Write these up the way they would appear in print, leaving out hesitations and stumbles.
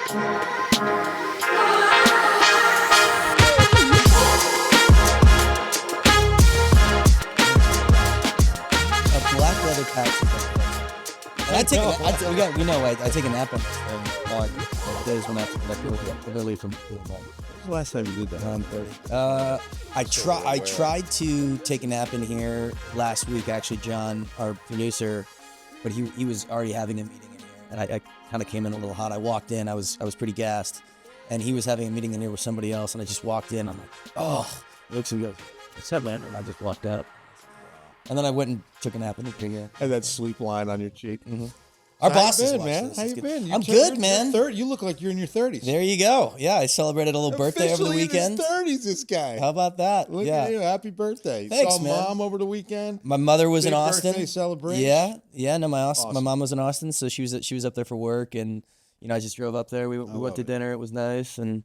Black leather patch. I take a nap on this thing. Days when I have to connect with you. Literally from When's the last time you did that? 9:30. I tried to take a nap in here last week. Actually, John, our producer, but he was already having a meeting in here, and I kind of came in a little hot. I walked in. I was pretty gassed, and he was having a meeting in here with somebody else, and I just walked in. I'm like, oh, he looks at me, goes, what's up, man? And I just walked out. And then I went and took a nap in the here. Had that sleep line on your cheek. Mm-hmm. Our boss is man. How you been? I'm good, man. You look like you're in your 30s. There you go. Yeah, I celebrated a little birthday over the weekend. In his 30s, this guy. How about that? Look at you. Happy birthday. Thanks, saw man. Mom over the weekend. My mother was Big in Austin. Birthday celebration. Yeah. No, Awesome. my mom was in Austin, so she was up there for work, and I just drove up there. We went to dinner. It was nice, and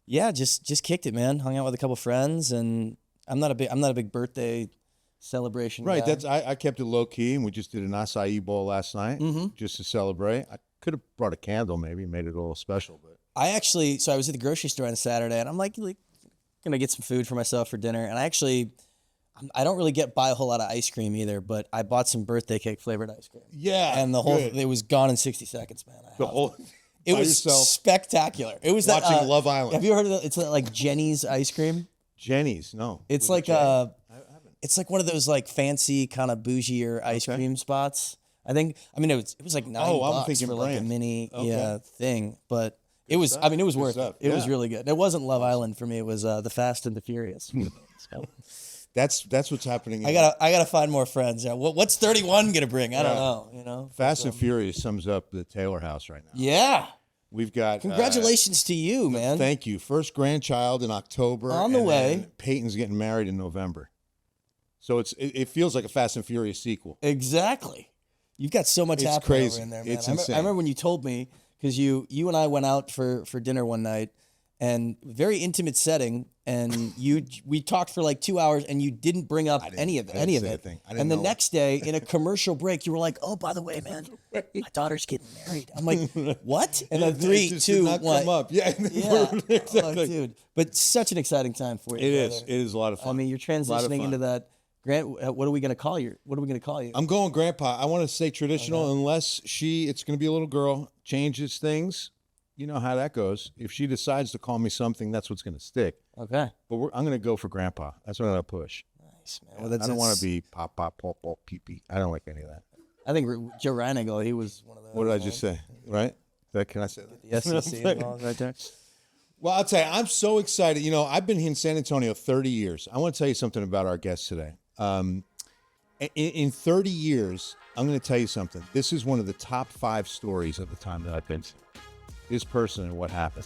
yeah, just kicked it, man. Hung out with a couple friends, and I'm not a big birthday celebration Right, guy. I kept it low key, and we just did an acai bowl last night just to celebrate. I could have brought a candle, maybe made it a little special, but I was at the grocery store on Saturday, and I'm like gonna get some food for myself for dinner, and I don't really buy a whole lot of ice cream either, but I bought some birthday cake flavored ice cream. yeah, And the whole it was gone in 60 seconds, man. It by was yourself, spectacular. It was watching Love Island. Have you heard of it? It's like Jenny's ice cream. Jenny's, no. It's Was like it Jenny? it's like one of those like fancy kind of bougier ice cream spots. It was like $9 I'm thinking for like a brand. mini thing, but it was worth it. It was really good. It wasn't Love Island for me. It was the Fast and the Furious. So, That's what's happening. I gotta find more friends. Yeah. What's 31 gonna bring? I don't know. Fast and Furious sums up the Taylor house right now. Yeah. We've got Congratulations to you, man. Thank you. First grandchild in October. On the and way. then Peyton's getting married in November. So it feels like a Fast and Furious sequel. Exactly. You've got so much It's happening crazy. over in there, man. It's I insane. remember when you told me, because you and I went out for dinner one night, and very intimate setting, and we talked for like 2 hours, and you didn't bring up any of it. And the next day, in a commercial break, you were like, "Oh, by the way, man, my daughter's getting married." I'm like, "What?" And then 3, 2, 1. Come up. Yeah. Exactly. Oh, dude. But such an exciting time for you. It brother. is. It is a lot of fun. I mean, you're transitioning into that. Grant, what are we gonna call you? I'm going grandpa. I want to say traditional, unless it's going to be a little girl, changes things. You know how that goes. If she decides to call me something, that's what's going to stick. Okay. But I'm going to go for grandpa. That's what I'm going to push. Nice, man. Well, I don't want to be pop, pop, pop, pop, pee, pee. I don't like any of that. I think Joe Reinigal, he was one of those. What did I just say? Right? Can I say that? The SEC involved right there. Well, I'll tell you, I'm so excited. I've been here in San Antonio 30 years. I want to tell you something about our guest today. In 30 years, I'm going to tell you something. This is one of the top 5 stories of the time that I've been to. This person and what happened.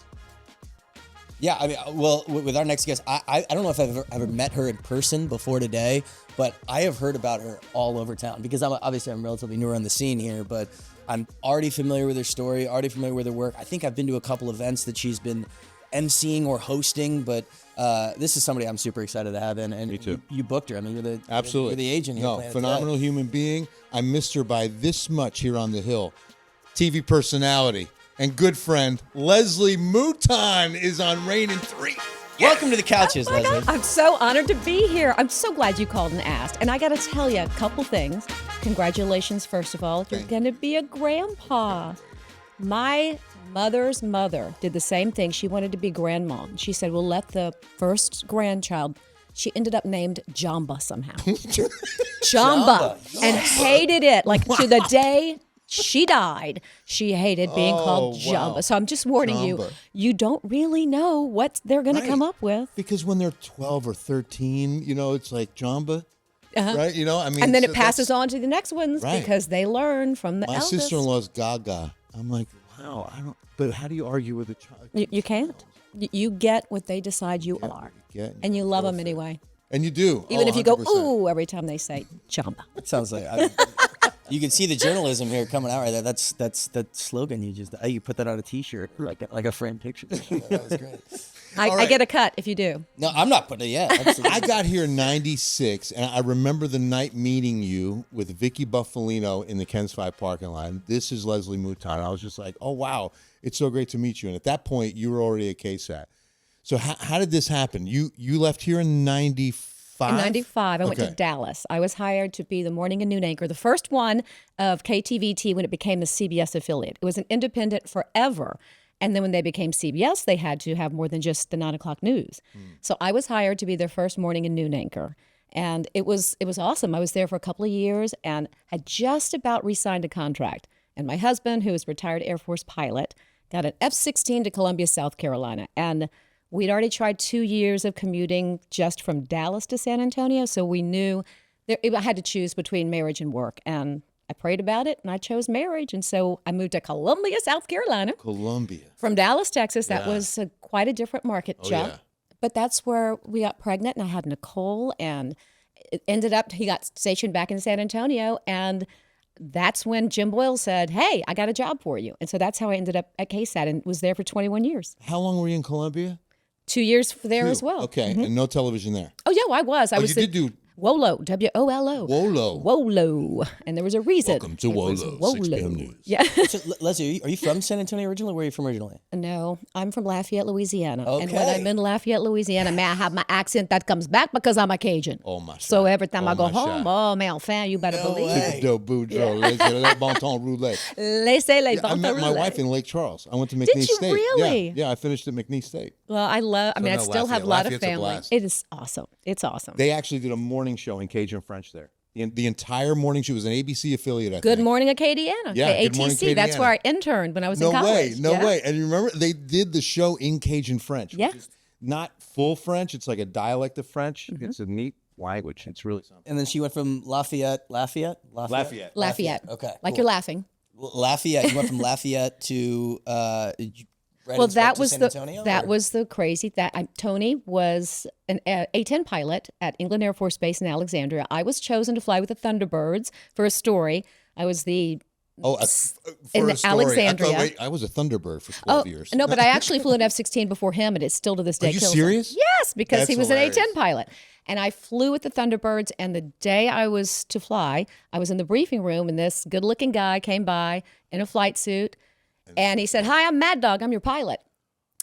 Yeah, I mean, well, with our next guest, I don't know if I've ever met her in person before today, but I have heard about her all over town because I'm relatively newer on the scene here, but I'm already familiar with her story, already familiar with her work. I think I've been to a couple events that she's been emceeing or hosting, but this is somebody I'm super excited to have in. And Me too. You booked her. I mean, you're Absolutely. the agent here. No, phenomenal human being. I missed her by this much here on the Hill. TV personality and good friend Leslie Mouton is on Reign in 3. Welcome to the couches, Oh my Leslie. God, I'm so honored to be here. I'm so glad you called and asked. And I got to tell you a couple things. Congratulations, first of all. You're going to be a grandpa. My mother's mother did the same thing. She wanted to be grandma. She said, we'll let the first grandchild. She ended up named Jamba somehow. Jamba. And hated it. Like to the day she died, she hated being called Jamba. So I'm just warning you, you don't really know what they're going to come up with. Because when they're 12 or 13, it's like Jamba, right? And then it passes on to the next ones because they learn from the eldest. My sister-in-law's Gaga. I'm like, wow, but how do you argue with a child? You can't. You get what they decide you are. And you love them anyway. And you do. Even if you go, ooh, every time they say Jamba. It sounds like You can see the journalism here coming out right there. That's that slogan you put that on a T-shirt like a framed picture. That was great. I get a cut if you do. No, I'm not putting it yet. Absolutely. I got here in '96, and I remember the night meeting you with Vicky Buffalino in the Ken's 5 parking lot. This is Leslie Mouton. I was just like, oh, wow, it's so great to meet you. And at that point, you were already at KSAT. So how did this happen? You left here in '95? In '95, I went to Dallas. I was hired to be the morning and noon anchor, the first one of KTVT when it became the CBS affiliate. It was an independent forever. And then when they became CBS, they had to have more than just the 9 o'clock news. So I was hired to be their first morning and noon anchor. And it was awesome. I was there for a couple of years and had just about re-signed a contract. And my husband, who is a retired Air Force pilot, got an F-16 to Columbia, South Carolina. And we'd already tried 2 years of commuting just from Dallas to San Antonio. So we knew I had to choose between marriage and work. And I prayed about it, and I chose marriage. And so I moved to Columbia, South Carolina. Columbia. From Dallas, Texas. That was quite a different market jump. Yeah. But that's where we got pregnant, and I had Nicole, and it ended up, he got stationed back in San Antonio, and that's when Jim Boyle said, hey, I got a job for you. And so that's how I ended up at KSAT and was there for 21 years. How long were you in Columbia? 2 years there as well. Okay, and no television there. Oh, yeah, I was. I was you did do WOLO, WOLO. Wolo. WOLO. And there was a reason. Welcome to Wolo, 6 p.m. News. Yeah. So, Leslie, are you from San Antonio originally? Where are you from originally? No, I'm from Lafayette, Louisiana. Okay. And when I'm in Lafayette, Louisiana, may I have my accent that comes back because I'm a Cajun. Oh, my So every time Oh, I go my home, shot. oh, man, fan, you better believe way. it. Do boudreaux, les bon temps roulé. Laissez les I met my bons wife in Lake Charles. I went to McNeese Did you State. really? Yeah, I finished at McNeese State. Well, I no, still have a lot of Lafayette's a family. blast. It is awesome. It's awesome. They actually did a morning show in Cajun French there. The entire morning show was an ABC affiliate, I Good think. Morning Acadiana. Yeah, the Good Morning ATC. That's Acadiana. where I interned when I was No in college. way, Yeah. way. And you remember, they did the show in Cajun French. Yeah. Which is not full French. It's like a dialect of French. Mm-hmm. It's a neat language. It's really something. And then she went from Lafayette. Lafayette. Okay, Okay. like cool. you're laughing. Lafayette. You went from Lafayette to Well, that was San the Antonio, that or? was the crazy Tony was an A-10 pilot at England Air Force Base in Alexandria. I was chosen to fly with the Thunderbirds for a story. I was the Oh, in for a story. Alexandria. I was a Thunderbird for 12 years. No, but I actually flew an F-16 before him, and it still to this day Are you kills him. serious? Yes, because That's he was hilarious. an A-10 pilot. And I flew with the Thunderbirds, and the day I was to fly, I was in the briefing room, and this good-looking guy came by in a flight suit, and he said, hi, I'm Mad Dog. I'm your pilot.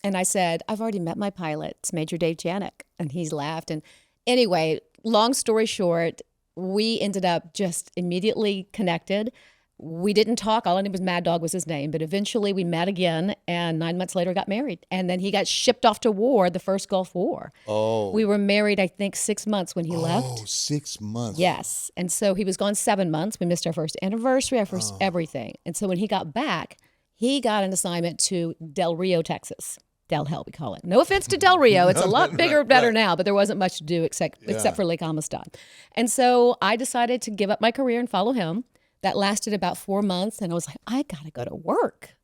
And I said, I've already met my pilot. It's Major Dave Janik. And he's laughed. And anyway, long story short, we ended up just immediately connected. We didn't talk. All I knew was Mad Dog was his name. But eventually we met again. And 9 months later got married. And then he got shipped off to war, the first Gulf War. Oh. We were married, I think, 6 months when he left. Oh, 6 months. Yes. And so he was gone 7 months. We missed our first anniversary, our first everything. And so when he got back, he got an assignment to Del Rio, Texas. Del Hell, we call it. No offense to Del Rio. It's a lot bigger, better now, but there wasn't much to do except for Lake Amistad. And so I decided to give up my career and follow him. That lasted about 4 months. And I was like, I got to go to work.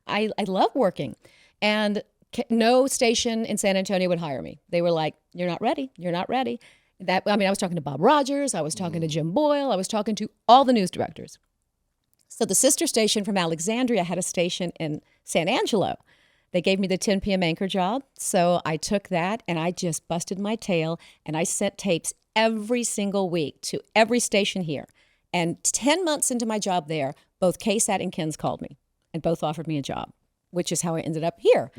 I love working. And no station in San Antonio would hire me. They were like, you're not ready. You're not ready. I was talking to Bob Rogers. I was talking to Jim Boyle. I was talking to all the news directors. So the sister station from Alexandria had a station in San Angelo. They gave me the 10 p.m. anchor job. So I took that and I just busted my tail and I sent tapes every single week to every station here. And 10 months into my job there, both KSAT and Ken's called me and both offered me a job, which is how I ended up here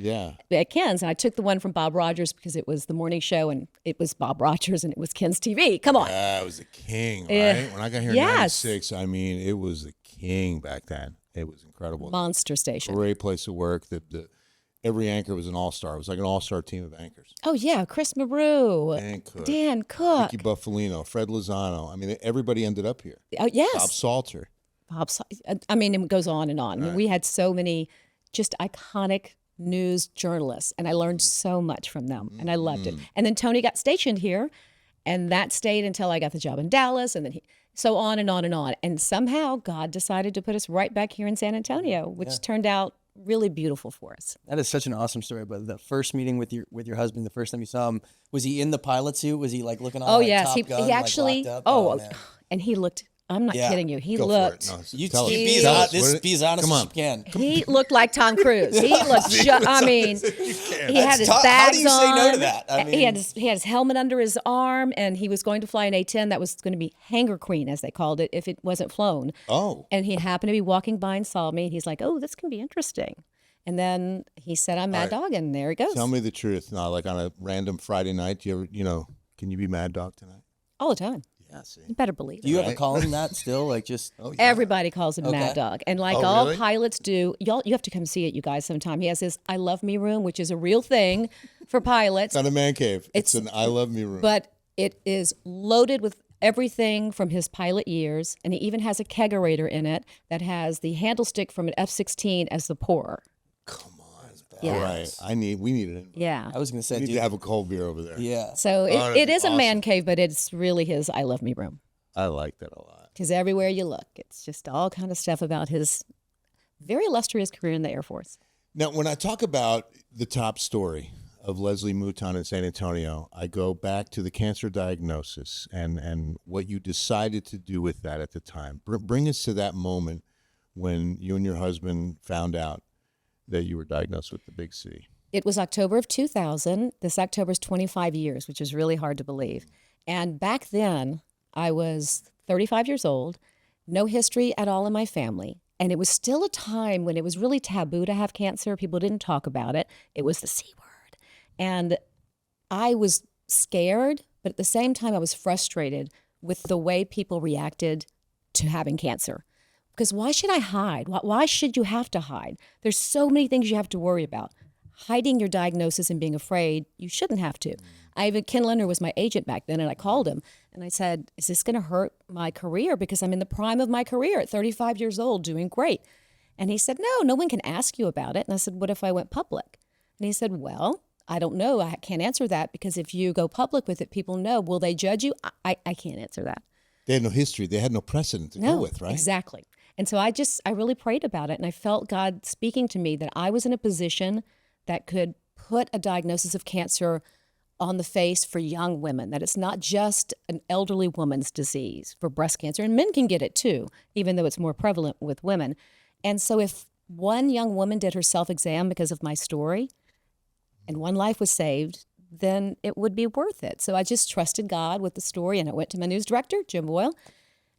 at Ken's. And I took the one from Bob Rogers because it was the morning show and it was Bob Rogers and it was Ken's TV. Come on. It was the king, right? When I got here in Yes. 96, I mean, it was the king back then. It was incredible. Monster station. Great place to work. Every anchor was an all-star. It was like an all-star team of anchors. Oh, yeah. Chris Maru. Dan Cook. Vicky Buffalino, Fred Lozano. I mean, everybody ended up here. Oh, yes. Bob Salter. I mean, it goes on and on. I mean, we had so many just iconic news journalists, and I learned so much from them, and I loved it. And then Tony got stationed here, and that stayed until I got the job in Dallas, and then so on and on and on. And somehow God decided to put us right back here in San Antonio, which turned out really beautiful for us. That is such an awesome story. But the first meeting with your husband, the first time you saw him, was he in the pilot suit? Was he like looking all like yes, Top Gun, he actually. like, locked up? Man. And he looked I'm not Yeah. kidding you. He Go looked. for it. No, You tell us. be Tell as, us. this, What- be as honest Come as on. you can. He looked like Tom Cruise. He looked. I mean, he had his tough. bags How do you say no to on. that? I He had mean- his helmet under his arm, and he was going to fly an A-10 that was going to be Hangar Queen, as they called it, if it wasn't flown. Oh. And he happened to be walking by and saw me, and he's like, "Oh, this can be interesting." And then he said, "I'm Mad Dog," and there he goes. Tell me the truth. No, like on a random Friday night, do you ever, can you be Mad Dog tonight? All the time. Yeah, see. You better believe Do it. you ever Right. call him that still? Like just Oh, yeah. Everybody calls him Okay. Mad Dog. And like Oh, all really? pilots do, you have to come see it, you guys, sometime. He has his I Love Me room, which is a real thing for pilots. It's not a man cave. It's It's- an I Love Me room. But it is loaded with everything from his pilot years. And he even has a kegerator in it that has the handle stick from an F-16 as the pourer. Come on. Yeah. All right. We need it. Yeah. I was gonna say, We need dude, to have a cold beer over there. yeah. So that'd it be is a awesome. man cave, but it's really his I Love Me room. I like that a lot. Because everywhere you look, it's just all kind of stuff about his very illustrious career in the Air Force. Now, when I talk about the top story of Leslie Mouton in San Antonio, I go back to the cancer diagnosis and what you decided to do with that at the time. Bring us to that moment when you and your husband found out that you were diagnosed with the big C. It was October of 2000. This October is 25 years, which is really hard to believe. And back then, I was 35 years old, no history at all in my family. And it was still a time when it was really taboo to have cancer. People didn't talk about it. It was the C word. And I was scared, but at the same time, I was frustrated with the way people reacted to having cancer. Because why should I hide? Why should you have to hide? There's so many things you have to worry about. Hiding your diagnosis and being afraid, you shouldn't have to. Ken Leonard was my agent back then, and I called him, and I said, is this going to hurt my career? Because I'm in the prime of my career at 35 years old, doing great. And he said, no one can ask you about it. And I said, what if I went public? And he said, well, I don't know. I can't answer that because if you go public with it, people know. Will they judge you? I can't answer that. They had no history. They had no precedent to go with, right? Exactly. And so I really prayed about it, and I felt God speaking to me that I was in a position that could put a diagnosis of cancer on the face for young women, that it's not just an elderly woman's disease for breast cancer, and men can get it too, even though it's more prevalent with women. And so if one young woman did her self-exam because of my story and one life was saved, then it would be worth it. So I just trusted God with the story, and I went to my news director, Jim Boyle,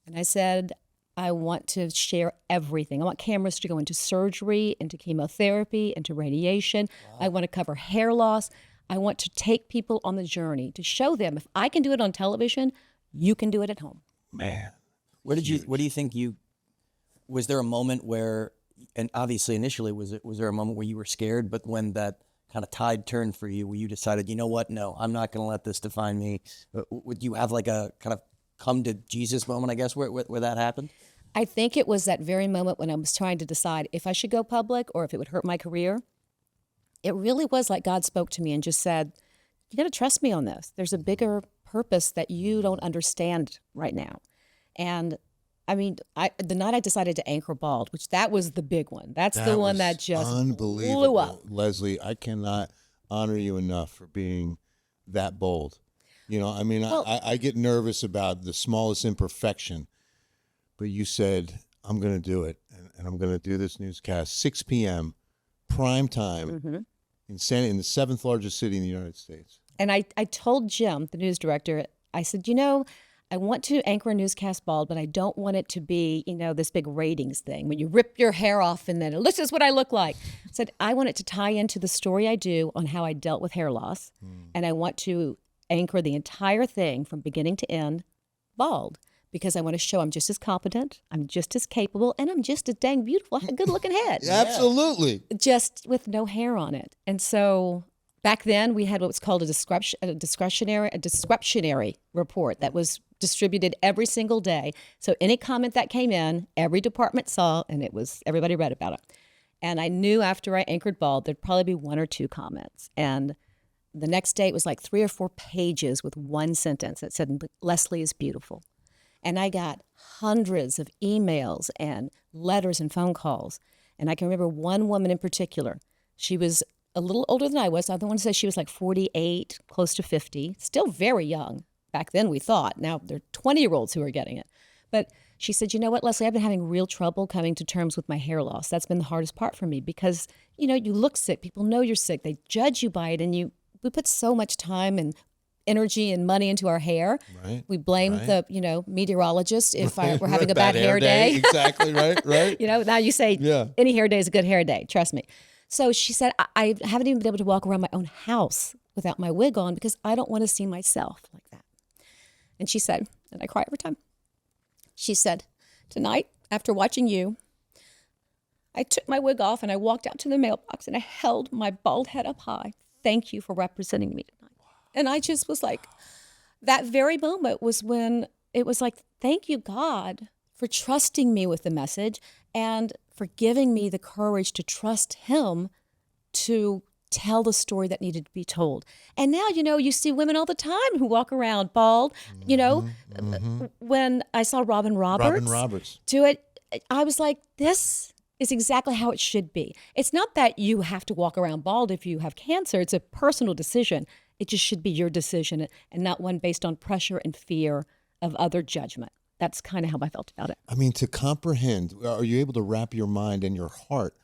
and I said, I want to share everything. I want cameras to go into surgery, into chemotherapy, into radiation. Wow. I want to cover hair loss. I want to take people on the journey to show them if I can do it on television, you can do it at home. Man. What do you think was there a moment where, and obviously initially was there a moment where you were scared, but when that kind of tide turned for you, where you decided, you know what, no, I'm not going to let this define me? Would you have like a kind of come to Jesus moment, I guess, where that happened? I think it was that very moment when I was trying to decide if I should go public or if it would hurt my career. It really was like God spoke to me and just said, you got to trust me on this. There's a bigger purpose that you don't understand right now. And I mean, the night I decided to anchor bald, which that was the big one. That's the one that just unbelievable. blew up. Leslie, I cannot honor you enough for being that bold. You know, I mean, Well, I get nervous about the smallest imperfection, but you said, I'm going to do it, and I'm going to do this newscast, 6 p.m., prime time, in the seventh largest city in the United States. And I told Jim, the news director, I said, I want to anchor a newscast bald, but I don't want it to be, this big ratings thing when you rip your hair off and then this is what I look like. I said, I want it to tie into the story I do on how I dealt with hair loss. And I want to anchor the entire thing from beginning to end bald because I want to show I'm just as competent, I'm just as capable, and I'm just as dang beautiful. I have a good looking head. Absolutely. Just with no hair on it. And so back then we had what was called a discretionary report that was distributed every single day. So any comment that came in, every department saw, and everybody read about it. And I knew after I anchored bald, there'd probably be one or two comments. And the next day it was like 3 or 4 pages with one sentence that said, Leslie is beautiful. And I got hundreds of emails and letters and phone calls. And I can remember one woman in particular. She was a little older than I was. I want to say she was like 48, close to 50, still very young. Back then we thought. Now they're 20-year-olds who are getting it. But She said, you know what, Leslie, I've been having real trouble coming to terms with my hair loss. That's been the hardest part for me because, you look sick. People know you're sick. They judge you by it. And we put so much time and energy and money into our hair. Right. We blame the, meteorologist if we're having a bad hair day. Exactly, right. Now you say any hair day is a good hair day. Trust me. So she said, I haven't even been able to walk around my own house without my wig on because I don't want to see myself like that. And she said, and I cry every time, she said, tonight, after watching you, I took my wig off and I walked out to the mailbox and I held my bald head up high. Thank you for representing me tonight. And I just was like, that very moment was when it was like, thank you, God, for trusting me with the message and for giving me the courage to trust him to tell the story that needed to be told. And now, you see women all the time who walk around bald. When I saw Robin Roberts do it, I was like, this is exactly how it should be. It's not that you have to walk around bald if you have cancer. It's a personal decision. It just should be your decision and not one based on pressure and fear of other judgment. That's kind of how I felt about it. I mean, to comprehend, are you able to wrap your mind and your heart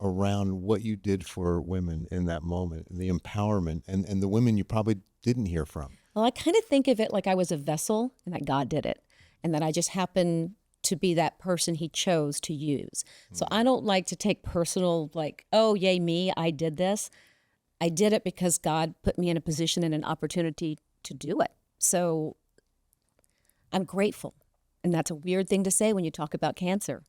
around what you did for women in that moment, the empowerment, and the women you probably didn't hear from? Well, I kind of think of it like I was a vessel and that God did it, and that I just happened to be that person he chose to use. So I don't like to take personal, like, oh, yay, me, I did this. I did it because God put me in a position and an opportunity to do it. So I'm grateful. And that's a weird thing to say when you talk about cancer,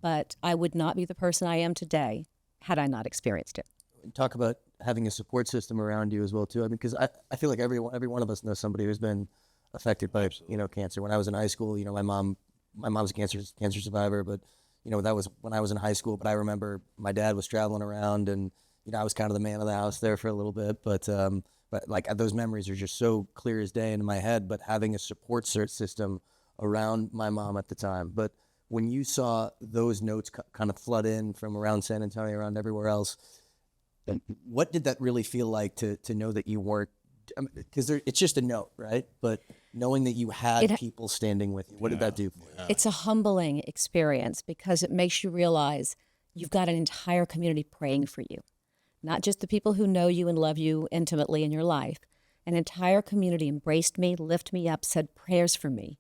but I would not be the person I am today had I not experienced it. Talk about having a support system around you as well too. I mean, because I feel like every one of us knows somebody who's been affected by cancer. When I was in high school, my mom's a cancer survivor, but that was when I was in high school. But I remember my dad was traveling around, and I was kind of the man of the house there for a little bit. But like those memories are just so clear as day in my head. But having a support system around my mom at the time. But when you saw those notes kind of flood in from around San Antonio, around everywhere else, what did that really feel like to know that you weren't, because it's just a note, right? But knowing that you had people standing with you, what did that do for you? It's a humbling experience because it makes you realize you've got an entire community praying for you. Not just the people who know you and love you intimately in your life. An entire community embraced me, lifted me up, said prayers for me.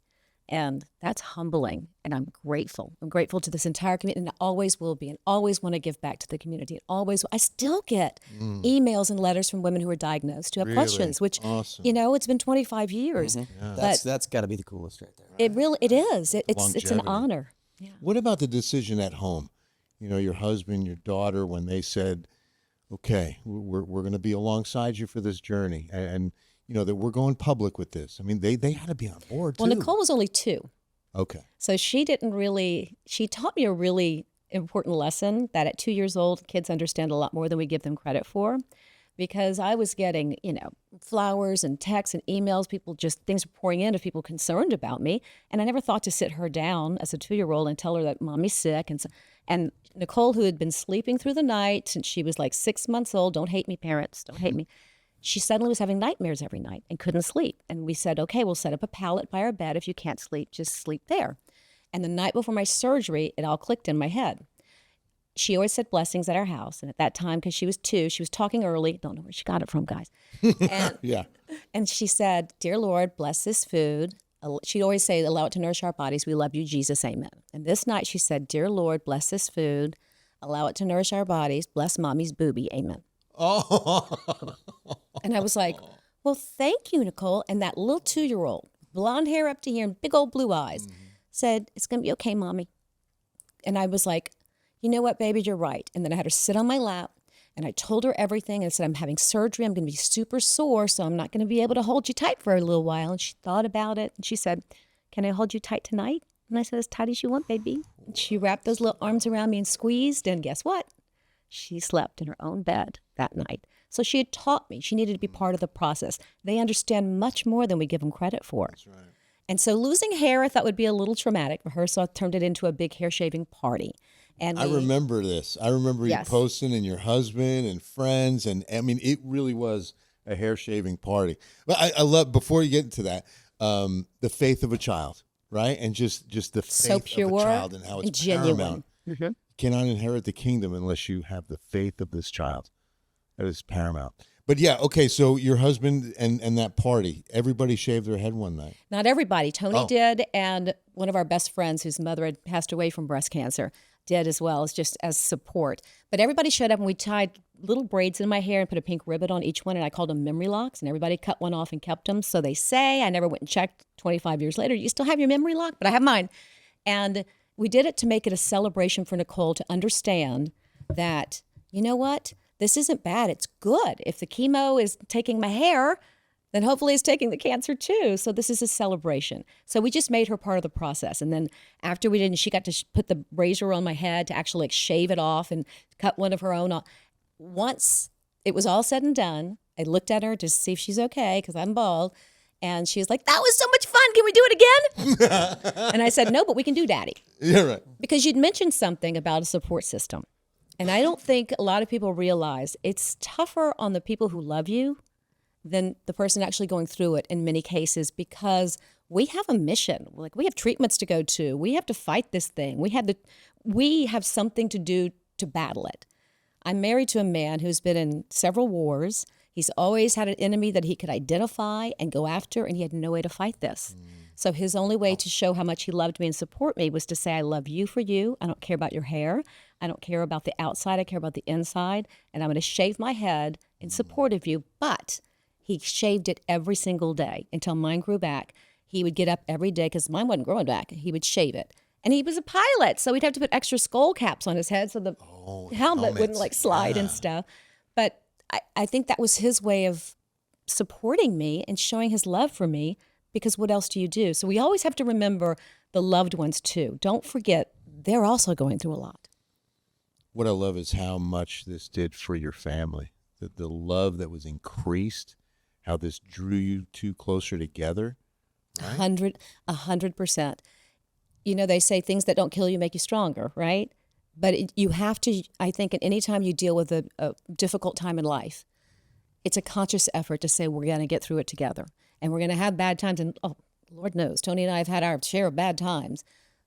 And that's humbling, and I'm grateful. I'm grateful to this entire community, and I always will be, and always want to give back to the community. I still get emails and letters from women who are diagnosed who have questions, which, awesome. It's been 25 years. Yeah. That's got to be the coolest right there. Right? It is. It's an honor. Yeah. What about the decision at home? Your husband, your daughter, when they said, okay, we're going to be alongside you for this journey, and that we're going public with this. I mean, they had to be on board, too. Well, Nicole was only 2. Okay. So she taught me a really important lesson that at 2 years old, kids understand a lot more than we give them credit for. Because I was getting, flowers and texts and emails, things were pouring in of people concerned about me. And I never thought to sit her down as a 2-year-old and tell her that mommy's sick. And Nicole, who had been sleeping through the night since she was like 6 months old, don't hate me, parents, don't hate me. She suddenly was having nightmares every night and couldn't sleep. And we said, okay, we'll set up a pallet by our bed. If you can't sleep, just sleep there. And the night before my surgery, it all clicked in my head. She always said blessings at our house. And at that time, because she was 2, she was talking early. Don't know where she got it from, guys. And, yeah. And she said, dear Lord, bless this food. She'd always say, allow it to nourish our bodies. We love you, Jesus, amen. And this night she said, dear Lord, bless this food. Allow it to nourish our bodies. Bless mommy's boobie, amen. Oh. And I was like, well, thank you, Nicole. And that little 2-year-old, blonde hair up to here and big old blue eyes, said, it's going to be okay, mommy. And I was like, you know what, baby, you're right. And then I had her sit on my lap and I told her everything. And I said, I'm having surgery. I'm going to be super sore, so I'm not going to be able to hold you tight for a little while. And she thought about it. And she said, can I hold you tight tonight? And I said, as tight as you want, baby. And she wrapped those little arms around me and squeezed. And guess what? She slept in her own bed that night. So she had taught me she needed to be part of the process. They understand much more than we give them credit for. That's right. And so losing hair I thought would be a little traumatic for her, so I turned it into a big hair shaving party. And I remember this. I remember you posting and your husband and friends, and I mean, it really was a hair shaving party. But I love, before you get into that, the faith of a child. right? And just the So faith pure of a child and how it's and genuine. paramount. Cannot inherit the kingdom unless you have the faith of this child. That is paramount. But yeah, okay, so your husband and that party, everybody shaved their head one night. Not everybody. Tony Oh. did, and one of our best friends whose mother had passed away from breast cancer did as well, as just as support. But everybody showed up, and we tied little braids in my hair and put a pink ribbon on each one, and I called them memory locks, and everybody cut one off and kept them. So they say, I never went and checked 25 years later, you still have your memory lock? But I have mine. And we did it to make it a celebration for Nicole to understand that, you know what? This isn't bad. It's good. If the chemo is taking my hair, then hopefully it's taking the cancer too. So this is a celebration. So we just made her part of the process. And then after we did, she got to put the razor on my head to actually like shave it off and cut one of her own off. Once it was all said and done, I looked at her to see if she's okay because I'm bald. And she was like, that was so much fun. Can we do it again? And I said, no, but we can do Daddy. Yeah, right. Because you'd mentioned something about a support system. And I don't think a lot of people realize it's tougher on the people who love you than the person actually going through it in many cases, because we have a mission. Like, we have treatments to go to. We have to fight this thing. We have something to do to battle it. I'm married to a man who's been in several wars. He's always had an enemy that he could identify and go after, and he had no way to fight this. So his only way to show how much he loved me and support me was to say, I love you for you. I don't care about your hair. I don't care about the outside. I care about the inside. And I'm going to shave my head in support of you. But he shaved it every single day until mine grew back. He would get up every day because mine wasn't growing back. He would shave it. And he was a pilot, so we'd have to put extra skull caps on his head so the helmet wouldn't like slide and stuff. But I think that was his way of supporting me and showing his love for me, because what else do you do? So we always have to remember the loved ones too. Don't forget, they're also going through a lot. What I love is how much this did for your family. The love that was increased, how this drew you two closer together. Right? 100%. You know, they say things that don't kill you make you stronger, right? But you have to, I think, at any time you deal with a difficult time in life, it's a conscious effort to say, we're going to get through it together. And we're going to have bad times. And Lord knows, Tony and I have had our share of bad times.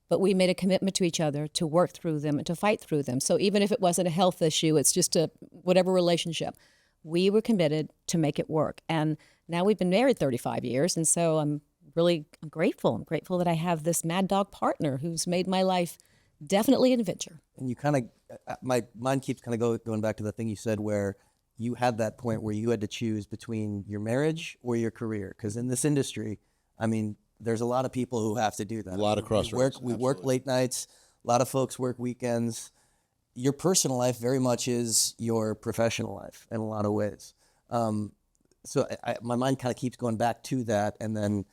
But we made a commitment to each other to work through them and to fight through them. So even if it wasn't a health issue, it's just a whatever relationship, we were committed to make it work. And now we've been married 35 years. And so I'm grateful. I'm grateful that I have this mad dog partner who's made my life definitely an adventure. And you kind of, my mind keeps kind of going back to the thing you said where you had that point where you had to choose between your marriage or your career. Because in this industry, I mean, there's a lot of people who have to do that. A lot of crossroads. We work late nights. A lot of folks work weekends. Your personal life very much is your professional life in a lot of ways. So my mind kind of keeps going back to that, and then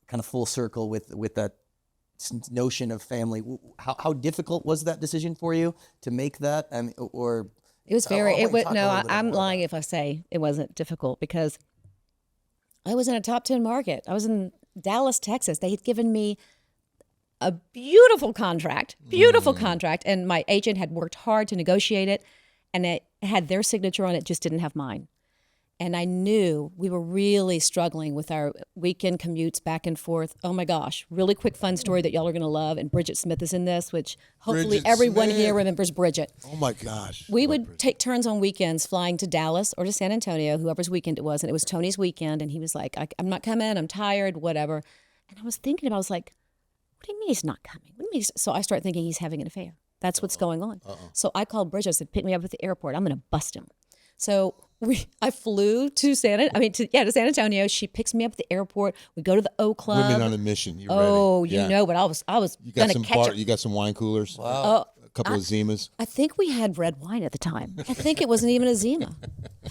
kind of full circle with that notion of family. How difficult was that decision for you to make that? I mean, or it was very. I'm lying if I say it wasn't difficult, because I was in a top 10 market. I was in Dallas, Texas. They had given me a beautiful contract, and my agent had worked hard to negotiate it, and it had their signature on it, just didn't have mine. And I knew we were really struggling with our weekend commutes back and forth. Oh my gosh, really quick fun story that y'all are going to love, and Bridget Smith is in this, which hopefully Bridget everyone Smith. here remembers Bridget. Oh my gosh. We would take turns on weekends flying to Dallas or to San Antonio, whoever's weekend it was, and it was Tony's weekend, and he was like, I'm not coming, I'm tired, whatever. And I was thinking about, I was like, what do you mean he's not coming? What do you mean so I start thinking he's having an affair. That's what's going on. So I called Bridget, I said, pick me up at the airport. I'm going to bust him. So I flew to San Antonio. She picks me up at the airport. We go to the O Club. Women on a mission. You're ready. Yeah. You know, but I was going to catch it. You got some wine coolers. Wow. A couple of Zimas. I think we had red wine at the time. I think it wasn't even a Zima.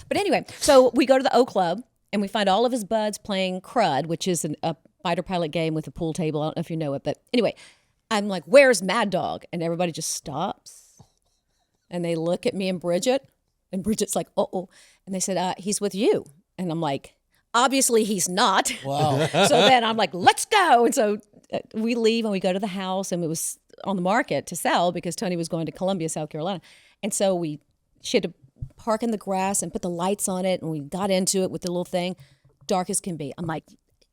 But anyway, so we go to the O Club, and we find all of his buds playing Crud, which is a fighter pilot game with a pool table. I don't know if you know it, but anyway, I'm like, where's Mad Dog? And everybody just stops, and they look at me and Bridget, and Bridget's like, uh-oh. And they said, he's with you. And I'm like, obviously he's not. Wow. So then I'm like, let's go. And so we leave and we go to the house, and it was on the market to sell because Tony was going to Columbia, South Carolina. And so she had to park in the grass and put the lights on it, and we got into it with the little thing, dark as can be. I'm like,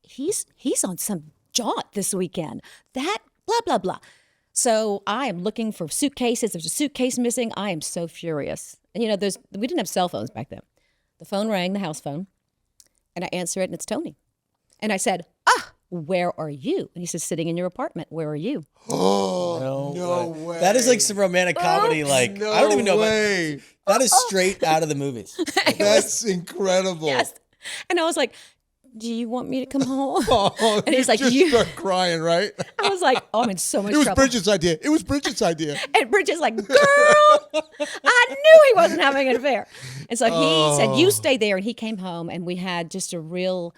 he's on some jaunt this weekend. That blah, blah, blah. So I am looking for suitcases. There's a suitcase missing. I am so furious. And, we didn't have cell phones back then. The phone rang, the house phone, and I answer it, and it's Tony. And I said, where are you? And he says, sitting in your apartment. Where are you? Oh, no way. That is like some romantic comedy. Like, No I don't even know. way. That is straight out of the movies. That's incredible. Yes. And I was like, do you want me to come home? Oh, and he's like, just start crying, right? I was like, I'm in so much It was trouble. Bridget's idea. It was Bridget's idea. And Bridget's like, girl, I knew he wasn't having an affair. And so he said, you stay there. And he came home, and we had just a real,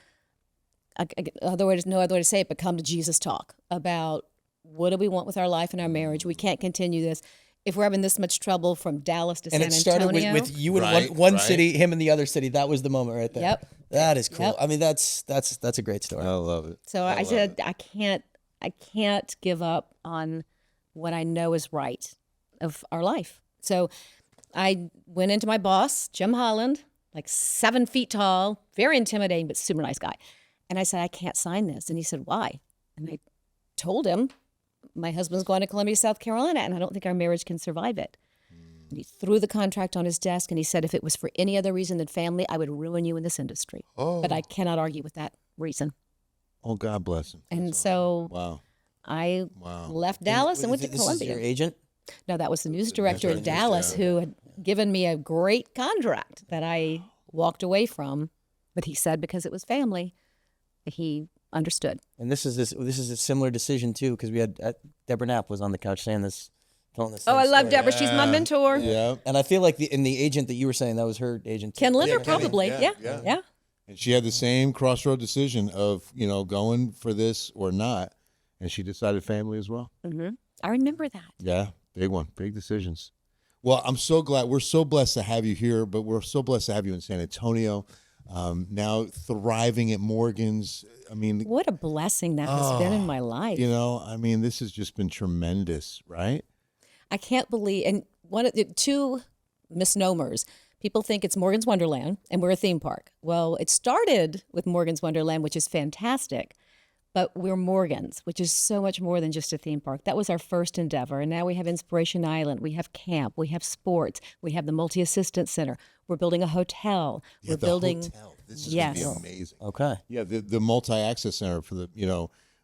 no other way to say it, but come to Jesus talk about what do we want with our life and our marriage. We can't continue this. If we're having this much trouble from Dallas to And San it started Antonio. with you in Right, one right. city, him in the other city. That was the moment right there. Yep. That is cool. Yep. I mean, that's a great story. I love it. So I said, I can't give up on what I know is right of our life. So I went into my boss, Jim Holland, like 7 feet tall, very intimidating, but super nice guy. And I said, I can't sign this. And he said, why? And I told him, my husband's going to Columbia, South Carolina, and I don't think our marriage can survive it. And he threw the contract on his desk, and he said, if it was for any other reason than family, I would ruin you in this industry. Oh. But I cannot argue with that reason. Oh, God bless him. And so Wow. I Wow. left Dallas and went to This Columbia. is your agent? No, that was the news director of news Dallas director. who had given me a great contract that I walked away from. But he said because it was family, he understood. And this is a similar decision too, because we had Deborah Knapp was on the couch saying this, telling this. Oh, I same love story. Deborah. She's my mentor. Yeah. And I feel like the agent that you were saying, that was her agent too. Ken Linder, Kenny. probably. Yeah, Yeah. yeah. And she had the same crossroad decision of, going for this or not. And she decided family as well. Mm-hmm. I remember that. Yeah, big one, big decisions. Well, I'm so glad. We're so blessed to have you here, but we're so blessed to have you in San Antonio. Now thriving at Morgan's. I mean, What a blessing that has been in my life. this has just been tremendous, right? I can't believe, and one of the two misnomers. People think it's Morgan's Wonderland and we're a theme park. Well, it started with Morgan's Wonderland, which is fantastic, but we're Morgan's, which is so much more than just a theme park. That was our first endeavor. And now we have Inspiration Island, we have camp, we have sports, we have the multi-assistance center. We're building a hotel. Yeah, We're the building. hotel. This is Yes. gonna be amazing. Okay. Yeah, the multi-access center for the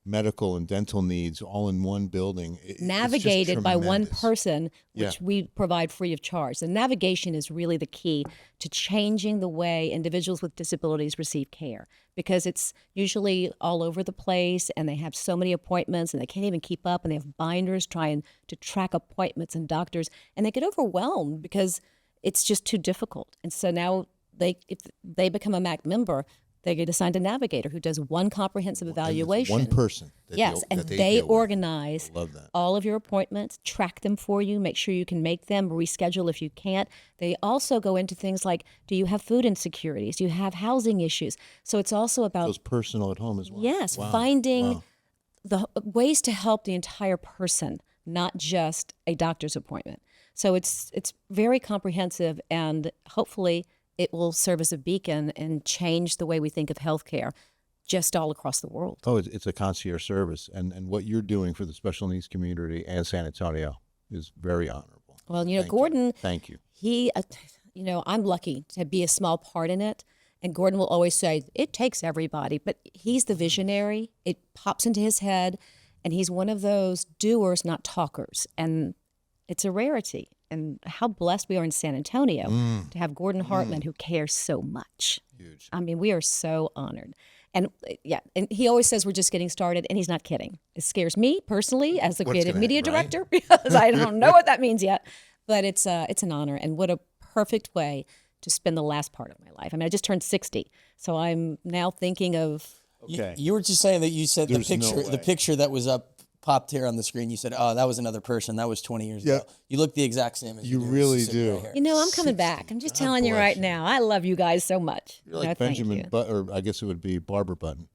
medical and dental needs all in one building. It's just Navigated by one tremendous. person, which Yeah. we provide free of charge. The navigation is really the key to changing the way individuals with disabilities receive care, because it's usually all over the place and they have so many appointments and they can't even keep up, and they have binders trying to track appointments and doctors, and they get overwhelmed because it's just too difficult. And so now if they become a MAC member, they get assigned a navigator who does one comprehensive And it's evaluation. one person. That Yes, and that they deal with. organize I love that. all of your appointments, track them for you, make sure you can make them, reschedule if you can't. They also go into things like, do you have food insecurities? Do you have housing issues? So it's also about, Those personal at home as well. yes, Wow. finding Wow. the ways to help the entire person, not just a doctor's appointment. So it's very comprehensive, and hopefully it will serve as a beacon and change the way we think of healthcare just all across the world. Oh, it's a concierge service, and what you're doing for the special needs community and San Antonio is very honorable. Well, Thank you. Gordon, Thank you. he, I'm lucky to be a small part in it. And Gordon will always say, it takes everybody, but he's the visionary. It pops into his head, and he's one of those doers, not talkers. And it's a rarity. And how blessed we are in San Antonio to have Gordon Hartman, who cares so much. Huge. I mean, we are so honored. And and he always says we're just getting started, and he's not kidding. It scares me personally as the What's creative gonna media happen, right? director, because I don't know what that means yet. But it's an honor, and what a perfect way to spend the last part of my life. I mean, I just turned 60, so I'm now thinking of. Okay. You were just saying that you said There's no the way. picture that was popped here on the screen. You said, "Oh, that was another person. That was 20 years Yeah. ago." You look the exact same as You do really sitting do. right here. You know, I'm coming back. I'm just telling you bless right you. now. I love you guys so much. You're like No, thank Benjamin you. Button, or I guess it would be Barbara Button.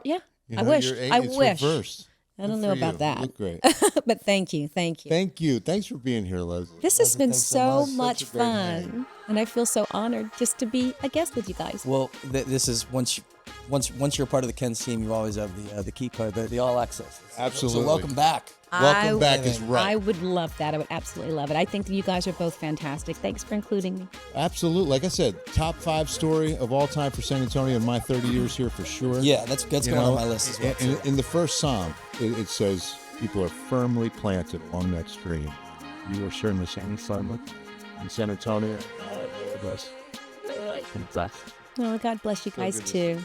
Yeah, You I know, wish. your age- I it's wish. reversed. I don't Good know for about you. that. You look great. But thank you. Thank you. Thank you. Thanks for being here, Leslie. This has been thanks so so much. much Such a great night. fun. And I feel so honored just to be a guest with you guys. Well, this is once once you're part of the Ken's team, you always have the key card, the all access. Absolutely. So welcome back. Welcome back is right. I would love that. I would absolutely love it. I think that you guys are both fantastic. Thanks for including me. Absolutely. Like I said, top 5 story of all time for San Antonio in my 30 years here for sure. Yeah, that's going on my list as well. In, in the first psalm, it says, people are firmly planted along that stream. You are certainly saying firmly in San Antonio. Oh, God bless you guys too.